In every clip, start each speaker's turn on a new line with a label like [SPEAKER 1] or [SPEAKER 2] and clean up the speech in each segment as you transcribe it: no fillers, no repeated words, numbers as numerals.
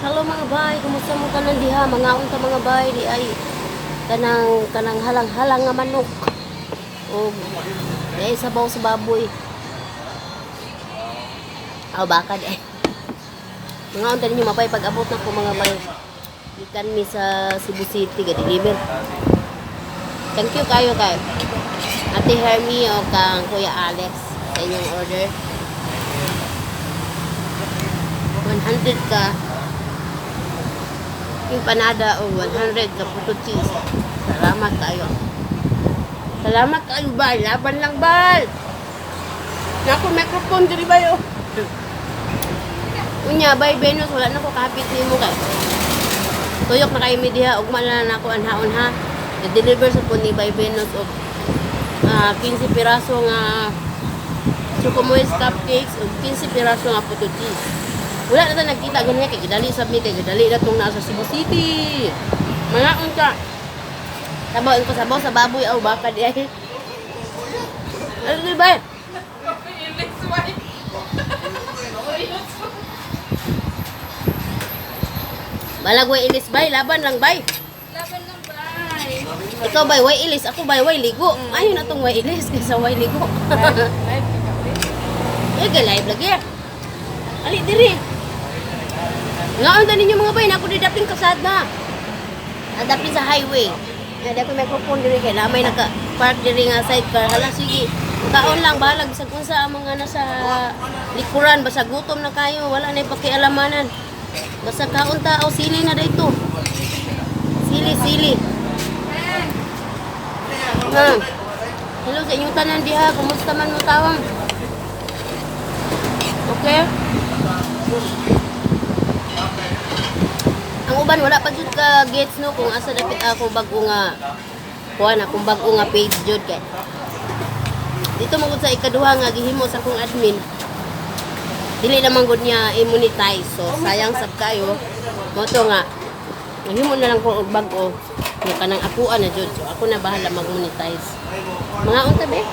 [SPEAKER 1] Hello mga bay, kumusta mo tanan diha? Mga unta mga bay di ay kanang halang-halang nga manok. O di ay sabaw sa baboy. Aw baka di. Mga unta ninyo mapay pag-abot na ko mga bay. Ikan mi sa Cebu City ga deliver. Thank you kayo kay Ate Hermie o kang Kuya Alex sa inyong order. 100 ka yung panada o 100 ka puto cheese. Salamat kayo. Salamat kayo ba? Laban lang ba? Naku microphone diri ba yo? Unya bay Venus wala na ko kahapit nimo kay. Tuyok na kayo mi diha ugma na nako anhaon ha. I-deliver sa po ni bay Venus og 15 piraso nga Choco Moist cupcakes ug 15 piraso nga puto cheese. Wala na ta nagkita ganyan kay gidali sa mi kay gidali na tong nasa Cebu City. Mga unta. Sabaw ko sabaw sa baboy aw baka di ay. Ano di ba? Balag way ilis bay, laban lang bay.
[SPEAKER 2] Laban lang bay.
[SPEAKER 1] Ikaw bay way ilis, ako bay way ligo. Ayun na tong way ilis kaysa way ligo. Eh live lagi. Ali diri. Ngaon ta ninyo mga bay, nako didaping kasada. Adapin sa highway. Ada ko microphone diri kay lamay naka park diri nga sidecar. Hala sige. Kaon lang balag sa kunsa ang mga nasa likuran basta gutom na kayo, wala na pakialamanan. Basta kaon ta o sili na dayto. Sili. Hello sa inyong tanan diha, kumusta man mo tawang? Okay? Ang uban wala pa jud ka gets no kung asa dapit ako bago nga kuan akong bago nga page jud kay. Dito man gud sa ikaduha nga gihimo sa akong admin. Dili naman gud niya i-monetize. So sayang sab kayo. Mo to nga gihimo na lang ko og bag-o nga kanang akuan na jud. So ako na bahala mag-monetize. Mga unta be?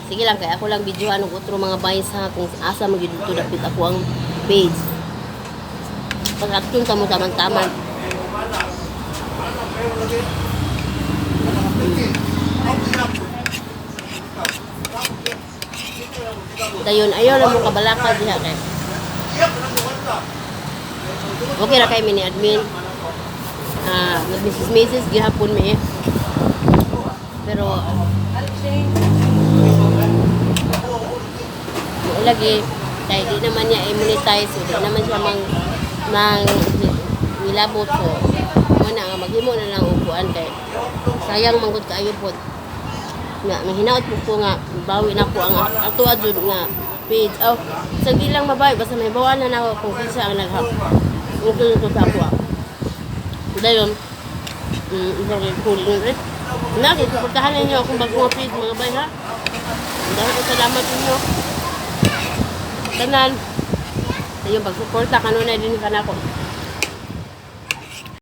[SPEAKER 1] Sige lang kay ako lang videohan og otro mga bayis ha kung asa magid dito dapit ako ang page. Pag-action ta mo taman-taman. Dayon ayaw na mo kabalaka diha kay. Okay ra kay mini admin. Nag-message gihapon mi eh. Pero lagi kay di naman niya i-monetize, di naman siya mang milabot so muna nga maghimo na lang upuan kay sayang manggod kaayo pod nga mahinaot po nga bawi na ko ang ato adjud nga page sige lang mabay basta may bawalan na ako kung kinsa ang naghap ito sa ako dayon isang kuling rin suportahan ninyo akong bagong page mga bay ha dahil salamat ninyo tanan sa yung pagsuporta kanunay din ka na ko